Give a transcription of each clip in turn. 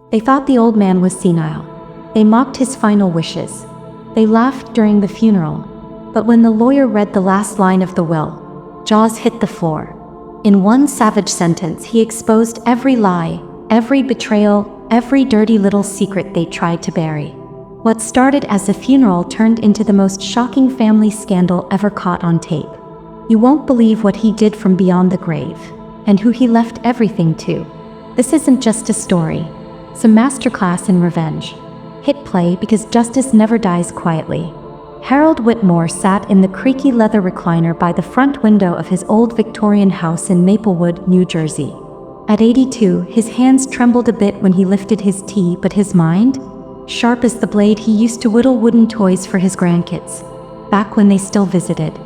They thought the old man was senile. They mocked his final wishes. They laughed during the funeral. But when the lawyer read the last line of the will, jaws hit the floor. In one savage sentence, he exposed every lie, every betrayal, every dirty little secret they tried to bury. What started as a funeral turned into the most shocking family scandal ever caught on tape. You won't believe what he did from beyond the grave, and who he left everything to. This isn't just a story. It's a masterclass in revenge. Hit play because justice never dies quietly. Harold Whitmore sat in the creaky leather recliner by the front window of his old Victorian house in Maplewood, New Jersey. At 82, his hands trembled a bit when he lifted his tea, but his mind? Sharp as the blade he used to whittle wooden toys for his grandkids, back when they still visited.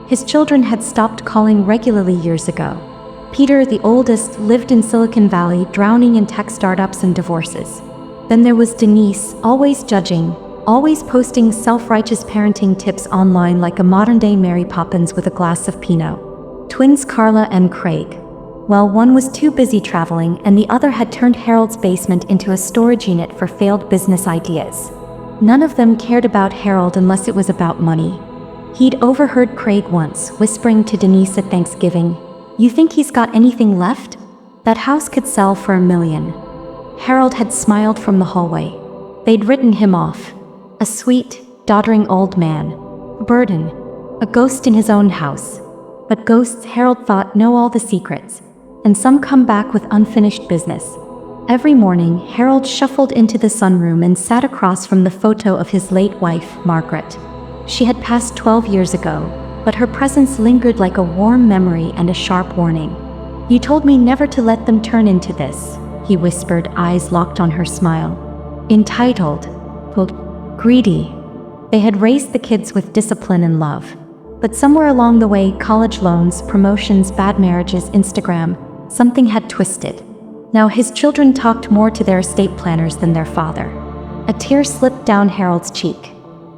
His children had stopped calling regularly years ago. Peter, the oldest, lived in Silicon Valley, drowning in tech startups and divorces. Then there was Denise, always judging, always posting self-righteous parenting tips online like a modern-day Mary Poppins with a glass of Pinot. Twins Carla and Craig. Well, one was too busy traveling and the other had turned Harold's basement into a storage unit for failed business ideas. None of them cared about Harold unless it was about money. He'd overheard Craig once whispering to Denise at Thanksgiving, "You think he's got anything left? That house could sell for $1 million." Harold had smiled from the hallway. They'd written him off. A sweet, doddering old man. A burden. A ghost in his own house. But ghosts, Harold thought, know all the secrets. And some come back with unfinished business. Every morning, Harold shuffled into the sunroom and sat across from the photo of his late wife, Margaret. She had passed 12 years ago, but her presence lingered like a warm memory and a sharp warning. "You told me never to let them turn into this," he whispered, eyes locked on her smile. Entitled, greedy. They had raised the kids with discipline and love. But somewhere along the way, college loans, promotions, bad marriages, Instagram, something had twisted. Now his children talked more to their estate planners than their father. A tear slipped down Harold's cheek.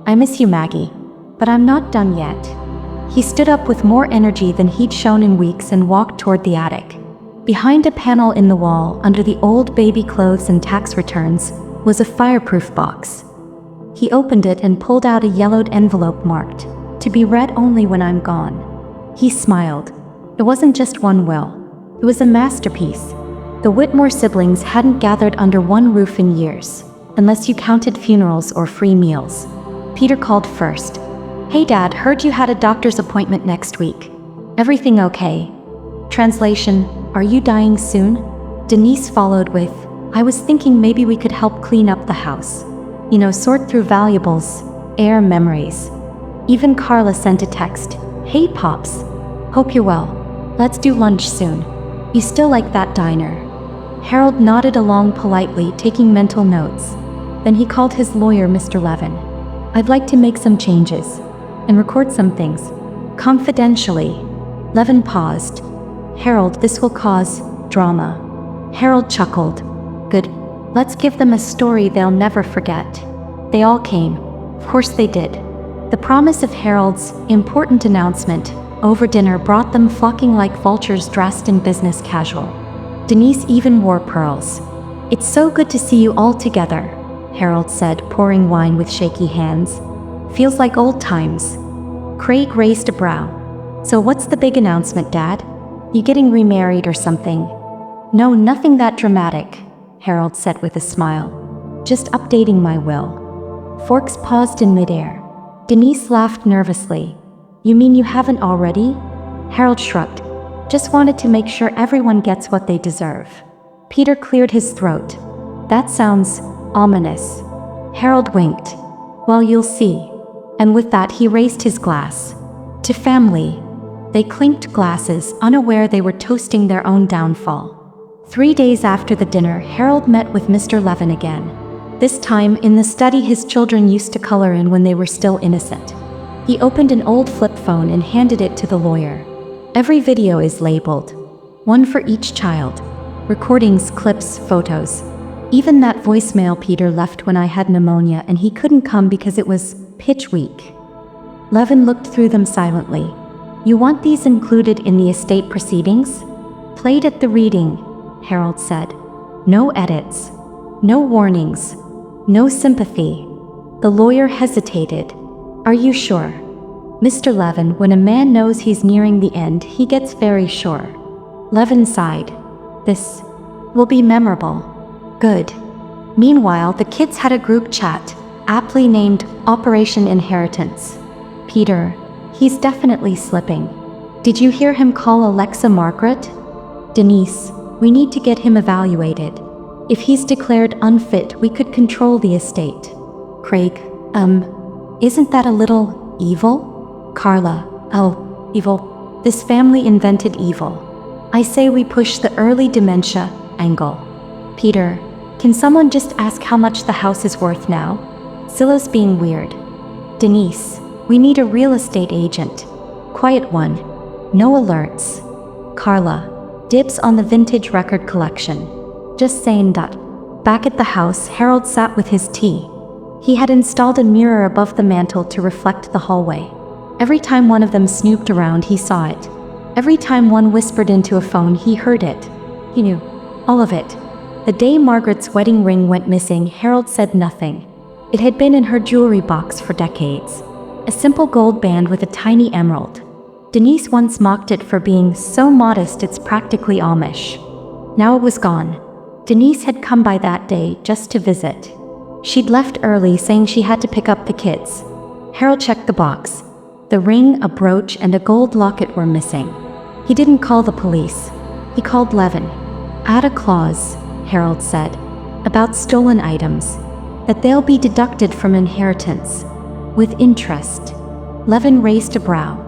"I miss you, Maggie, but I'm not done yet." He stood up with more energy than he'd shown in weeks and walked toward the attic. Behind a panel in the wall, under the old baby clothes and tax returns, was a fireproof box. He opened it and pulled out a yellowed envelope marked, "To be read only when I'm gone." He smiled. It wasn't just one will. It was a masterpiece. The Whitmore siblings hadn't gathered under one roof in years, unless you counted funerals or free meals. Peter called first. "Hey Dad, heard you had a doctor's appointment next week. Everything okay?" Translation, "Are you dying soon?" Denise followed with, "I was thinking maybe we could help clean up the house. You know, sort through valuables, air memories." Even Carla sent a text, "Hey Pops, hope you're well. Let's do lunch soon. You still like that diner?" Harold nodded along politely, taking mental notes. Then he called his lawyer, Mr. Levin. "I'd like to make some changes and record some things confidentially." Levin paused. "Harold, this will cause drama." Harold chuckled. "Good. Let's give them a story they'll never forget." They all came. Of course they did. The promise of Harold's important announcement over dinner brought them flocking like vultures dressed in business casual. Denise even wore pearls. "It's so good to see you all together," Harold said, pouring wine with shaky hands. "Feels like old times." Craig raised a brow. "So what's the big announcement, Dad? You getting remarried or something?" "No, nothing that dramatic," Harold said with a smile. "Just updating my will." Forks paused in midair. Denise laughed nervously. "You mean you haven't already?" Harold shrugged. "Just wanted to make sure everyone gets what they deserve." Peter cleared his throat. "That sounds ominous." Harold winked. "Well, you'll see." And with that he raised his glass. To family. They clinked glasses, unaware they were toasting their own downfall. 3 days after the dinner, Harold met with Mr. Levin again. This time in the study his children used to color in when they were still innocent. He opened an old flip phone and handed it to the lawyer. "Every video is labeled. One for each child. Recordings, clips, photos. Even that voicemail Peter left when I had pneumonia and he couldn't come because it was pitch weak." Levin looked through them silently. "You want these included in the estate proceedings?" "Played at the reading," Harold said. "No edits. No warnings. No sympathy. The lawyer hesitated. Are you sure? Mr. Levin, when a man knows he's nearing the end, he gets very sure. Levin sighed. This will be memorable. Good. Meanwhile, the kids had a group chat, aptly named Operation Inheritance. Peter, he's definitely slipping. Did you hear him call Alexa Margaret? Denise, we need to get him evaluated. If he's declared unfit, we could control the estate. Craig, isn't that a little evil? Carla, oh, evil. This family invented evil. I say we push the early dementia angle. Peter, can someone just ask how much the house is worth now? Silas being weird. Denise, we need a real estate agent. Quiet one. No alerts. Carla, dibs on the vintage record collection. Just saying that. Back at the house, Harold sat with his tea. He had installed a mirror above the mantel to reflect the hallway. Every time one of them snooped around, he saw it. Every time one whispered into a phone, he heard it. He knew. All of it. The day Margaret's wedding ring went missing, Harold said nothing. It had been in her jewelry box for decades. A simple gold band with a tiny emerald. Denise once mocked it for being so modest it's practically Amish. Now it was gone. Denise had come by that day just to visit. She'd left early, saying she had to pick up the kids. Harold checked the box. The ring, a brooch, and a gold locket were missing. He didn't call the police. He called Levin. Add a clause, Harold said, about stolen items, that they'll be deducted from inheritance, with interest. Levin raised a brow.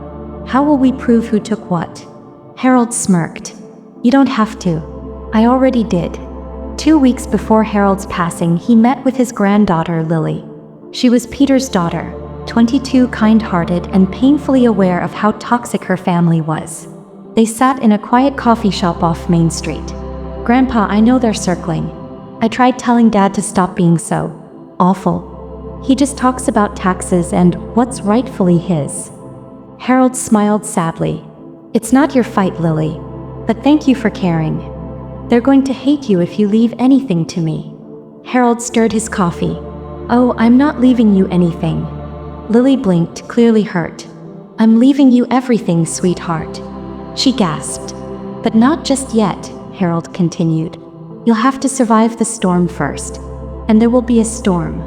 How will we prove who took what? Harold smirked. You don't have to. I already did. 2 weeks before Harold's passing, he met with his granddaughter, Lily. She was Peter's daughter, 22, kind-hearted, and painfully aware of how toxic her family was. They sat in a quiet coffee shop off Main Street. Grandpa, I know they're circling. I tried telling Dad to stop being so awful. He just talks about taxes and what's rightfully his. Harold smiled sadly. It's not your fight, Lily, but thank you for caring. They're going to hate you if you leave anything to me. Harold stirred his coffee. Oh, I'm not leaving you anything. Lily blinked, clearly hurt. I'm leaving you everything, sweetheart. She gasped. But not just yet, Harold continued. You'll have to survive the storm first. And there will be a storm.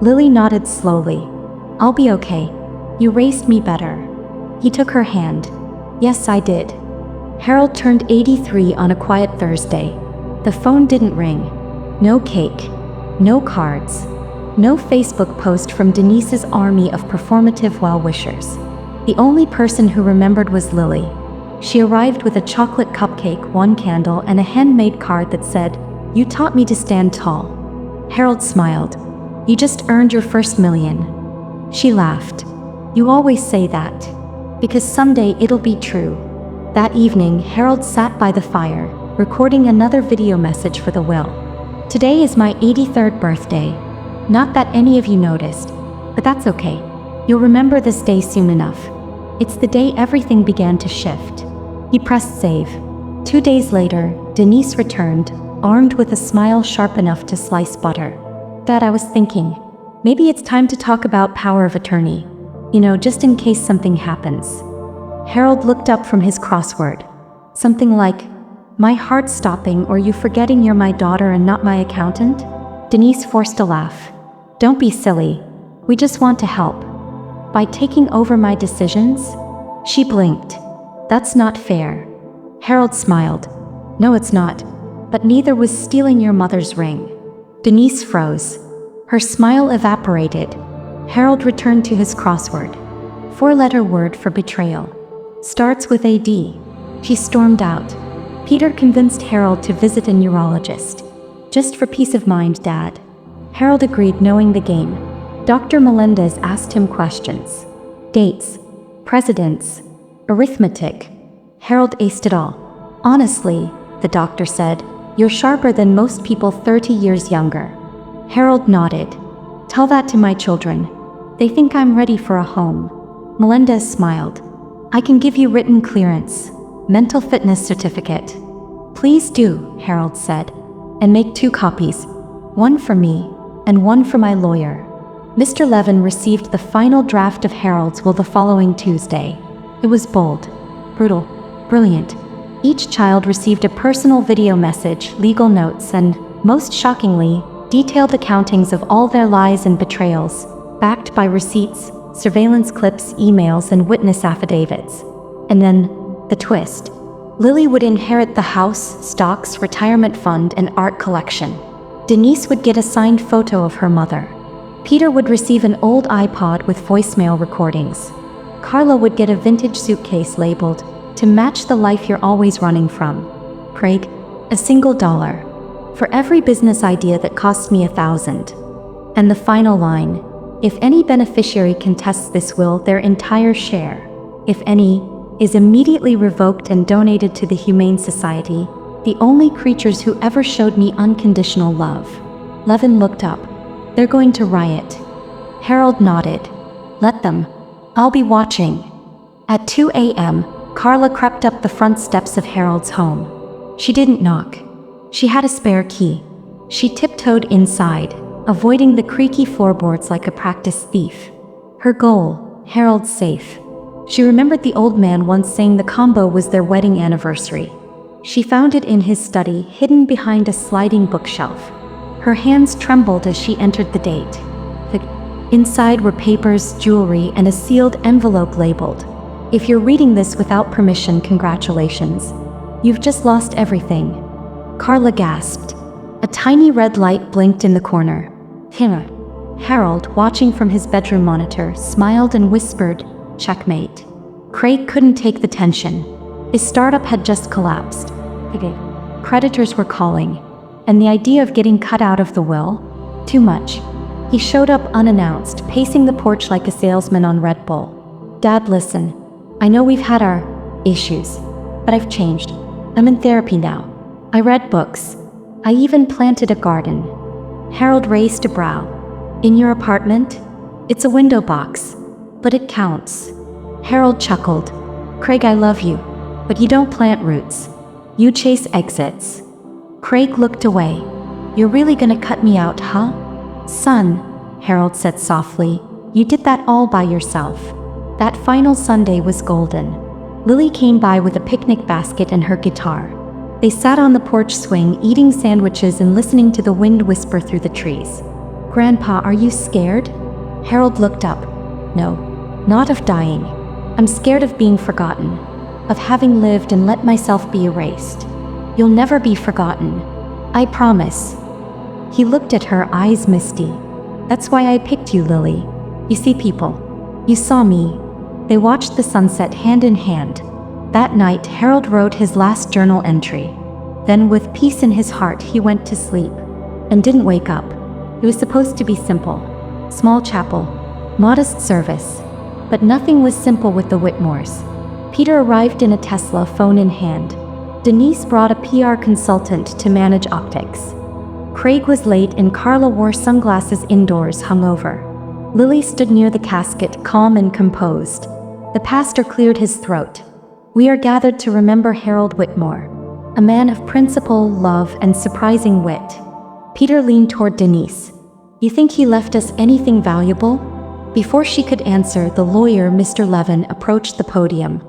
Lily nodded slowly. I'll be okay. You raised me better. He took her hand. Yes, I did. Harold turned 83 on a quiet Thursday. The phone didn't ring. No cake. No cards. No Facebook post from Denise's army of performative well-wishers. The only person who remembered was Lily. She arrived with a chocolate cupcake, 1 candle, and a handmade card that said, "You taught me to stand tall." Harold smiled. "You just earned your first million." She laughed. "You always say that. Because someday it'll be true." That evening, Harold sat by the fire, recording another video message for the will. Today is my 83rd birthday. Not that any of you noticed, but that's okay. You'll remember this day soon enough. It's the day everything began to shift. He pressed save. 2 days later, Denise returned, armed with a smile sharp enough to slice butter. Dad, I was thinking, maybe it's time to talk about power of attorney. You know, just in case something happens. Harold looked up from his crossword. Something like, my heart stopping or you forgetting you're my daughter and not my accountant? Denise forced a laugh. Don't be silly. We just want to help. By taking over my decisions? She blinked. That's not fair. Harold smiled. No, it's not. But neither was stealing your mother's ring. Denise froze. Her smile evaporated. Harold returned to his crossword. 4-letter word for betrayal. Starts with AD. She stormed out. Peter convinced Harold to visit a neurologist. Just for peace of mind, Dad. Harold agreed, knowing the game. Dr. Melendez asked him questions. Dates. Presidents. Arithmetic. Harold aced it all. Honestly, the doctor said, you're sharper than most people 30 years younger. Harold nodded. Tell that to my children. They think I'm ready for a home. Melendez smiled. I can give you written clearance. Mental fitness certificate. Please do, Harold said. And make 2 copies. one for me, and one for my lawyer. Mr. Levin received the final draft of Harold's will the following Tuesday. It was bold, brutal, brilliant. Each child received a personal video message, legal notes, and, most shockingly, detailed accountings of all their lies and betrayals, backed by receipts, surveillance clips, emails, and witness affidavits. And then, the twist. Lily would inherit the house, stocks, retirement fund, and art collection. Denise would get a signed photo of her mother. Peter would receive an old iPod with voicemail recordings. Carla would get a vintage suitcase labeled, "To match the life you're always running from." Craig, a single $1. For every business idea that cost me $1,000. And the final line, if any beneficiary contests this will, their entire share, if any, is immediately revoked and donated to the Humane Society, the only creatures who ever showed me unconditional love. Levin looked up. They're going to riot. Harold nodded. Let them. I'll be watching. At 2 a.m., Carla crept up the front steps of Harold's home. She didn't knock. She had a spare key. She tiptoed inside, avoiding the creaky floorboards like a practiced thief. Her goal, Harold's safe. She remembered the old man once saying the combo was their wedding anniversary. She found it in his study, hidden behind a sliding bookshelf. Her hands trembled as she entered the date. Inside were papers, jewelry, and a sealed envelope labeled, "If you're reading this without permission, congratulations. You've just lost everything." Carla gasped. A tiny red light blinked in the corner. Harold, watching from his bedroom monitor, smiled and whispered, "Checkmate." Craig couldn't take the tension. His startup had just collapsed. Creditors were calling. And the idea of getting cut out of the will? Too much. He showed up unannounced, pacing the porch like a salesman on Red Bull. "Dad, listen. I know we've had our issues, but I've changed. I'm in therapy now. I read books. I even planted a garden." Harold raised a brow. "In your apartment? It's a window box. But it counts." Harold chuckled. "Craig, I love you. But you don't plant roots. You chase exits." Craig looked away. "You're really gonna cut me out, huh?" "Son," Harold said softly, "you did that all by yourself." That final Sunday was golden. Lily came by with a picnic basket and her guitar. They sat on the porch swing, eating sandwiches and listening to the wind whisper through the trees. "Grandpa, are you scared?" Harold looked up. "No, not of dying. I'm scared of being forgotten, of having lived and let myself be erased." "You'll never be forgotten. I promise." He looked at her, eyes misty. "That's why I picked you, Lily. You see people. You saw me." They watched the sunset hand in hand. That night, Harold wrote his last journal entry. Then, with peace in his heart, he went to sleep. And didn't wake up. It was supposed to be simple. Small chapel. Modest service. But nothing was simple with the Whitmores. Peter arrived in a Tesla, phone in hand. Denise brought a PR consultant to manage optics. Craig was late and Carla wore sunglasses indoors, hungover. Lily stood near the casket, calm and composed. The pastor cleared his throat. "We are gathered to remember Harold Whitmore, a man of principle, love, and surprising wit." Peter leaned toward Denise. "You think he left us anything valuable?" Before she could answer, the lawyer, Mr. Levin, approached the podium.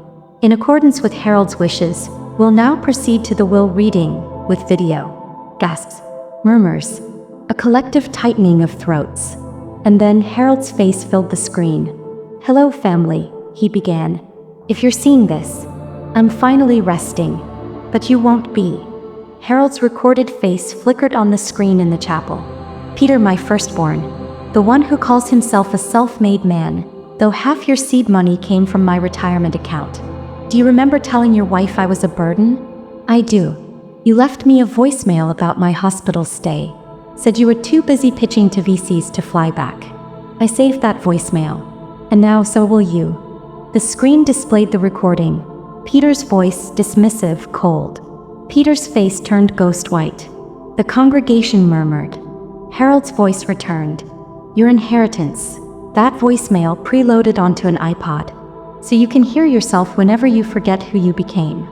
"In accordance with Harold's wishes, we'll now proceed to the will reading, with video." Gasps. Murmurs. A collective tightening of throats. And then Harold's face filled the screen. "Hello, family," he began. "If you're seeing this, I'm finally resting. But you won't be." Harold's recorded face flickered on the screen in the chapel. "Peter, my firstborn, the one who calls himself a self-made man, though half your seed money came from my retirement account. Do you remember telling your wife I was a burden?" "I do. You left me a voicemail about my hospital stay. Said you were too busy pitching to VCs to fly back. I saved that voicemail. And now so will you." The screen displayed the recording. Peter's voice, dismissive, cold. Peter's face turned ghost white. The congregation murmured. Harold's voice returned. "Your inheritance." That voicemail preloaded onto an iPod. "So you can hear yourself whenever you forget who you became."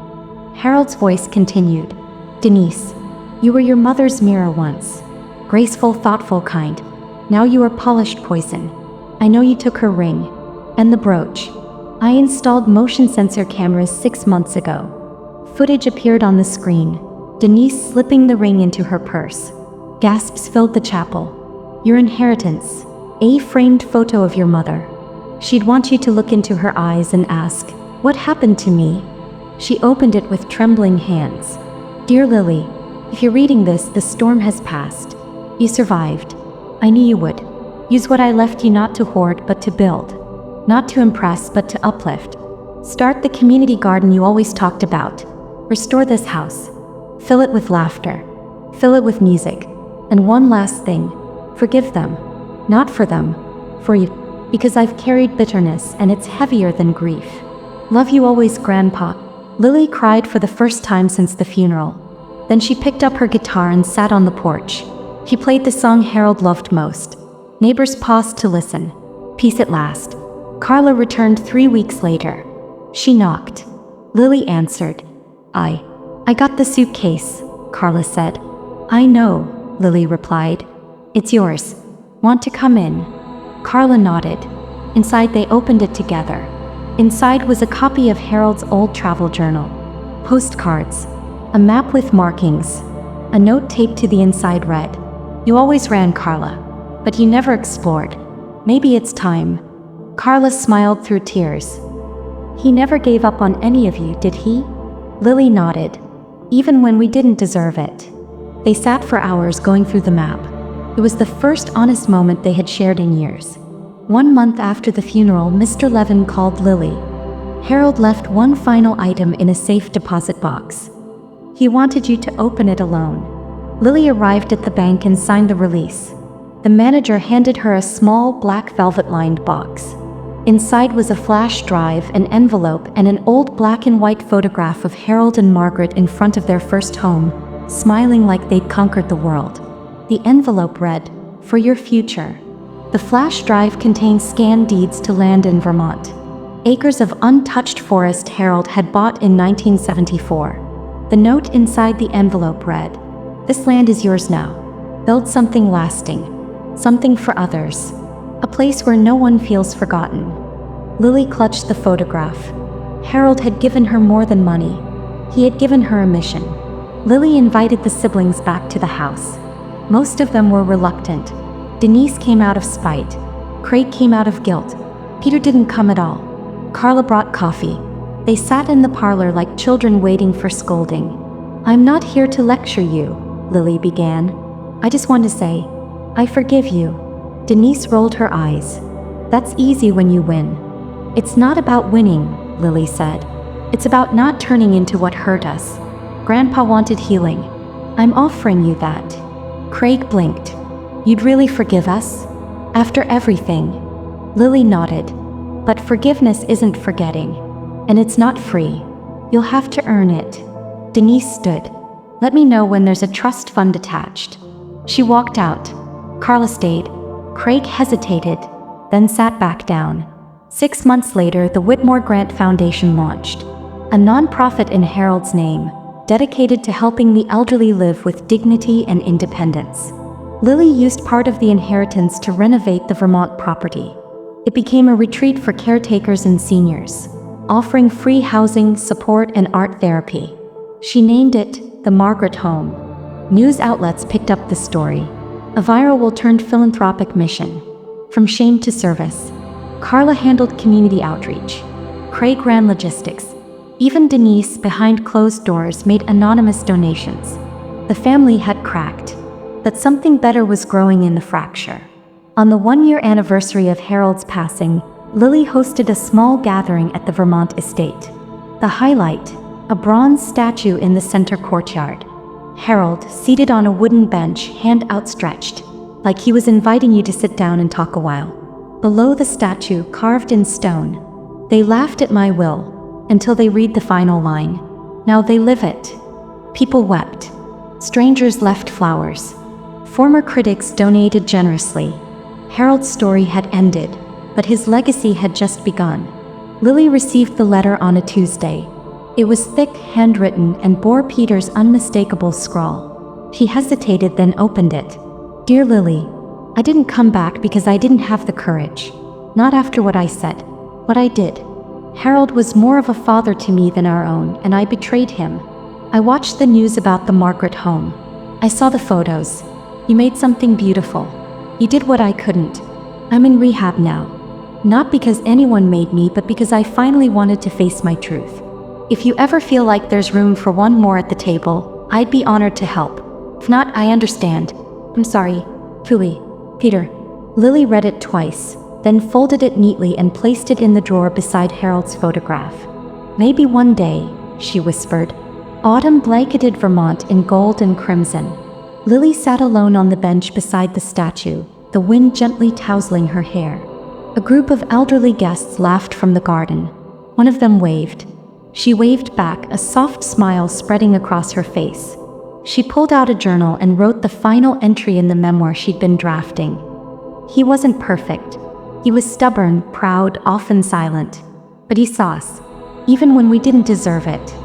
Harold's voice continued. "Denise, you were your mother's mirror once. graceful, thoughtful kind. Now you are polished poison. I know you took her ring. And the brooch. I installed motion sensor cameras 6 months ago. Footage appeared on the screen. Denise slipping the ring into her purse. Gasps filled the chapel. Your inheritance. A framed photo of your mother. She'd want you to look into her eyes and ask, what happened to me? She opened it with trembling hands. Dear Lily, if you're reading this, the storm has passed. You survived. I knew you would. Use what I left you not to hoard but to build. Not to impress but to uplift. Start the community garden you always talked about. Restore this house. Fill it with laughter. Fill it with music. And one last thing. Forgive them. Not for them. For you. Because I've carried bitterness and it's heavier than grief. Love you always, Grandpa. Lily cried for the first time since the funeral. Then she picked up her guitar and sat on the porch. She played the song Harold loved most. Neighbors paused to listen. Peace at last. Carla returned 3 weeks later. She knocked. Lily answered. I got the suitcase, Carla said. I know, Lily replied. It's yours. Want to come in? Carla nodded. Inside they opened it together. Inside was a copy of Harold's old travel journal. Postcards. A map with markings. A note taped to the inside read, You always ran, Carla, but you never explored. Maybe it's time. Carla smiled through tears. He never gave up on any of you, did he? Lily nodded. Even when we didn't deserve it. They sat for hours going through the map. It was the first honest moment they had shared in years. 1 month after the funeral, Mr. Levin called Lily. Harold left one final item in a safe deposit box. He wanted you to open it alone. Lily arrived at the bank and signed the release. The manager handed her a small black velvet-lined box. Inside was a flash drive, an envelope, and an old black and white photograph of Harold and Margaret in front of their first home, smiling like they'd conquered the world. The envelope read, For your future. The flash drive contained scanned deeds to land in Vermont. Acres of untouched forest Harold had bought in 1974. The note inside the envelope read, This land is yours now. Build something lasting. Something for others. A place where no one feels forgotten. Lily clutched the photograph. Harold had given her more than money. He had given her a mission. Lily invited the siblings back to the house. Most of them were reluctant. Denise came out of spite. Craig came out of guilt. Peter didn't come at all. Carla brought coffee. They sat in the parlor like children waiting for scolding. I'm not here to lecture you, Lily began. I just want to say, I forgive you. Denise rolled her eyes. That's easy when you win. It's not about winning, Lily said. It's about not turning into what hurt us. Grandpa wanted healing. I'm offering you that. Craig blinked. You'd really forgive us? After everything? Lily nodded. But forgiveness isn't forgetting. And it's not free. You'll have to earn it. Denise stood. Let me know when there's a trust fund attached. She walked out. Carla stayed. Craig hesitated, then sat back down. 6 months later, the Whitmore Grant Foundation launched. A nonprofit in Harold's name, dedicated to helping the elderly live with dignity and independence. Lily used part of the inheritance to renovate the Vermont property. It became a retreat for caretakers and seniors, offering free housing, support, and art therapy. She named it the Margaret Home. News outlets picked up the story. A viral-turned philanthropic mission. From shame to service. Carla handled community outreach. Craig ran logistics. Even Denise, behind closed doors, made anonymous donations. The family had cracked. But something better was growing in the fracture. On the 1-year anniversary of Harold's passing, Lily hosted a small gathering at the Vermont estate. The highlight, a bronze statue in the center courtyard. Harold, seated on a wooden bench, hand outstretched, like he was inviting you to sit down and talk a while. Below the statue, carved in stone, they laughed at my will, until they read the final line. Now they live it. People wept. Strangers left flowers. Former critics donated generously. Harold's story had ended, but his legacy had just begun. Lily received the letter on a Tuesday. It was thick, handwritten, and bore Peter's unmistakable scrawl. She hesitated, then opened it. Dear Lily, I didn't come back because I didn't have the courage. Not after what I said. What I did. Harold was more of a father to me than our own, and I betrayed him. I watched the news about the Margaret home. I saw the photos. You made something beautiful. You did what I couldn't. I'm in rehab now. Not because anyone made me, but because I finally wanted to face my truth. If you ever feel like there's room for one more at the table, I'd be honored to help. If not, I understand. I'm sorry. Phooey. Peter. Lily read it twice, then folded it neatly and placed it in the drawer beside Harold's photograph. Maybe one day, she whispered. Autumn blanketed Vermont in gold and crimson. Lily sat alone on the bench beside the statue, the wind gently tousling her hair. A group of elderly guests laughed from the garden. One of them waved. She waved back, a soft smile spreading across her face. She pulled out a journal and wrote the final entry in the memoir she'd been drafting. He wasn't perfect. He was stubborn, proud, often silent. But he saw us, even when we didn't deserve it.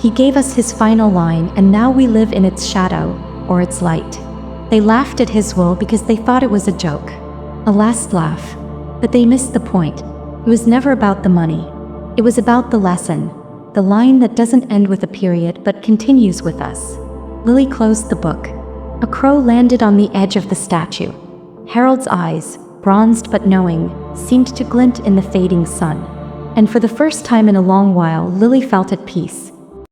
He gave us his final line, and now we live in its shadow, or its light. They laughed at his will because they thought it was a joke. A last laugh. But they missed the point. It was never about the money. It was about the lesson. The line that doesn't end with a period but continues with us. Lily closed the book. A crow landed on the edge of the statue. Harold's eyes, bronzed but knowing, seemed to glint in the fading sun. And for the first time in a long while, Lily felt at peace.